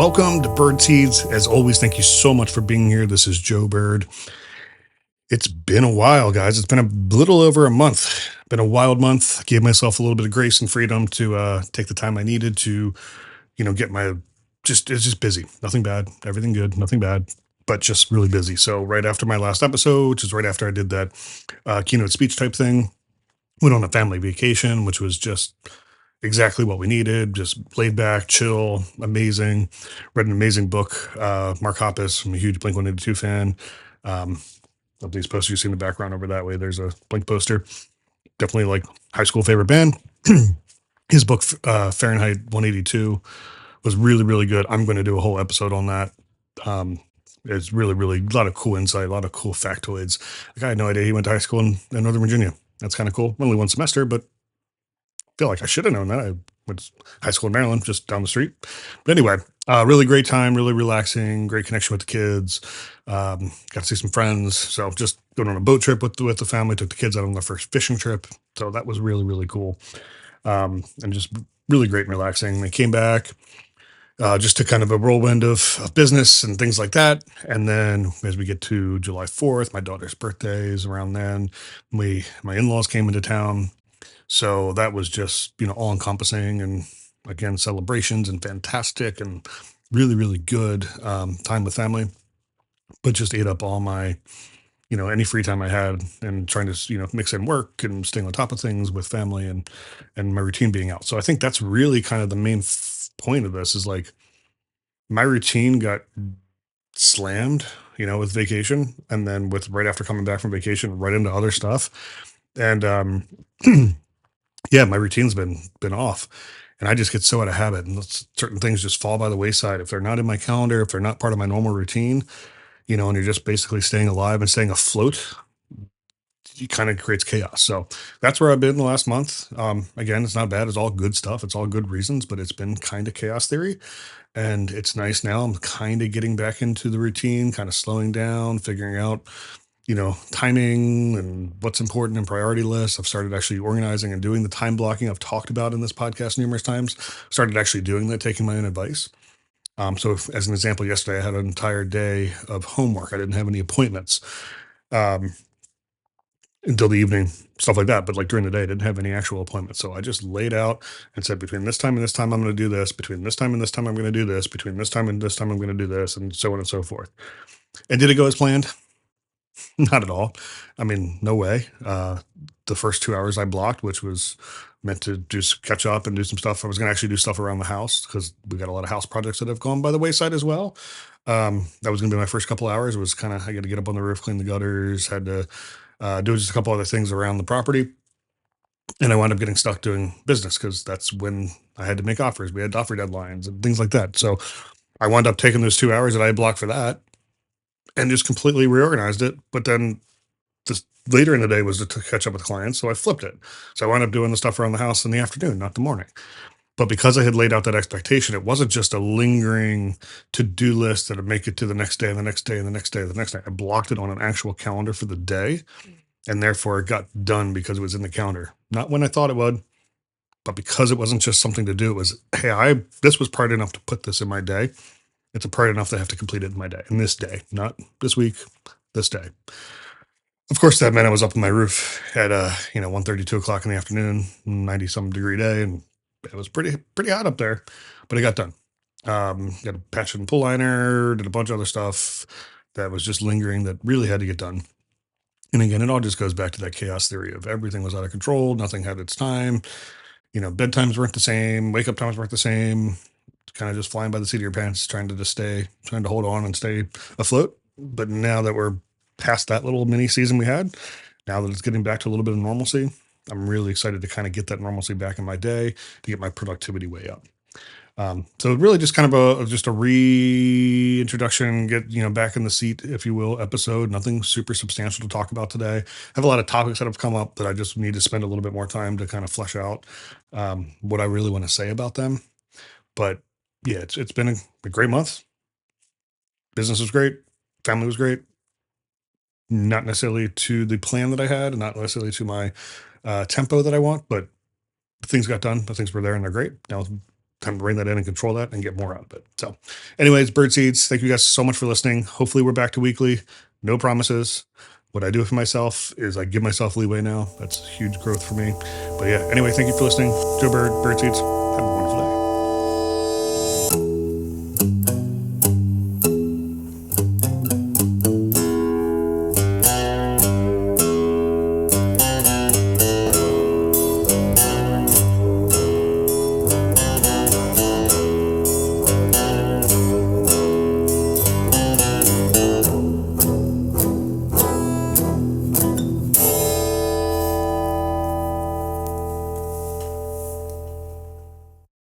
Welcome to Bird Seeds. As always, thank you so much for being here. This is Joe Bird. It's been a while, guys. It's been a little over a month. Been a wild month. I gave myself a little bit of grace and freedom to take the time I needed to, get my it's just busy. Nothing bad. Everything good. Nothing bad. But just really busy. So right after my last episode, which is right after I did that keynote speech type thing, went on a family vacation, which was just exactly what we needed. Just laid back, chill, amazing. Read an amazing book. Mark Hoppus. I'm a huge Blink 182 fan. Um, of these posters you see in the background over that way. There's a Blink poster. Definitely like high school favorite band. His book, Fahrenheit 182, was really, really good. I'm going to do a whole episode on that. It's really, really a lot of cool insight, a lot of cool factoids. Like I had no idea he went to high school in Northern Virginia. That's kind of cool. Only one semester, but feel like I should have known that. I went to high school in Maryland, just down the street. But anyway, really great time, really relaxing, great connection with the kids. Got to see some friends. So just going on a boat trip with the family, took the kids out on their first fishing trip. So that was really, really cool. And just really great and relaxing. They came back, just to kind of a whirlwind of business and things like that. And then as we get to July 4th, my daughter's birthday is around then. My in-laws came into town, so that was just, all encompassing and again, celebrations and fantastic and really, really good time with family, but just ate up all my, any free time I had and trying to, mix in work and staying on top of things with family and my routine being out. So I think that's really kind of the main point of this is like my routine got slammed, with vacation and then with right after coming back from vacation, right into other stuff. And yeah, my routine's been off, and I just get so out of habit, and certain things just fall by the wayside if they're not in my calendar, if they're not part of my normal routine, and you're just basically staying alive and staying afloat. It kind of creates chaos. So that's where I've been the last month. Again, it's not bad. It's all good stuff. It's all good reasons, but it's been kind of chaos theory, and it's nice now. I'm kind of getting back into the routine, kind of slowing down, figuring out timing and what's important and priority lists. I've started actually organizing and doing the time blocking I've talked about in this podcast numerous times. Started actually doing that, taking my own advice. So as an example, yesterday I had an entire day of homework. I didn't have any appointments um, until the evening, stuff like that. But like during the day, I didn't have any actual appointments. So I just laid out and said, between this time and this time, I'm going to do this. Between this time and this time, I'm going to do this. Between this time and this time, I'm going to do this, and so on and so forth. And did it go as planned? Not at all. I mean, no way. The first 2 hours I blocked, which was meant to just catch up and do some stuff. I was going to actually do stuff around the house because we got a lot of house projects that have gone by the wayside as well. That was going to be my first couple hours. Was kind of I got to get up on the roof, clean the gutters, had to do just a couple other things around the property, and I wound up getting stuck doing business because that's when I had to make offers. We had offer deadlines and things like that. So I wound up taking those 2 hours that I had blocked for that and just completely reorganized it. But then just later in the day was to catch up with clients, so I flipped it. So I wound up doing the stuff around the house in the afternoon, not the morning. But because I had laid out that expectation, it wasn't just a lingering to-do list that'd make it to the next day and the next day and the next day and the next day. I blocked it on an actual calendar for the day, and therefore it got done because it was in the calendar. Not when I thought it would, but because it wasn't just something to do. It was, hey, I this was part enough to put this in my day. It's a part enough that I have to complete it in my day, in this day, not this week, this day. Of course, that meant I was up on my roof at 1:30, 2 o'clock in the afternoon, 90 some degree day, and it was pretty hot up there, but it got done. Got a patch and pull liner, did a bunch of other stuff that was just lingering that really had to get done. And again, it all just goes back to that chaos theory of everything was out of control, nothing had its time. Bedtimes weren't the same, wake up times weren't the same. Kind of just flying by the seat of your pants, trying to hold on and stay afloat. But now that we're past that little mini season we had, now that it's getting back to a little bit of normalcy, I'm really excited to kind of get that normalcy back in my day to get my productivity way up. So really just kind of a reintroduction, get, back in the seat, if you will, episode, nothing super substantial to talk about today. I have a lot of topics that have come up that I just need to spend a little bit more time to kind of flesh out, what I really want to say about them. But yeah, it's been a great month. Business was great. Family was great. Not necessarily to the plan that I had, and not necessarily to my tempo that I want, but things got done. The things were there, and they're great. Now time to bring that in and control that and get more out of it. So anyways, bird seeds, thank you guys so much for listening. Hopefully we're back to weekly. No promises. What I do for myself is I give myself leeway now. That's huge growth for me. But yeah, anyway, thank you for listening. Joe Bird, Bird Seeds. Have a wonderful day.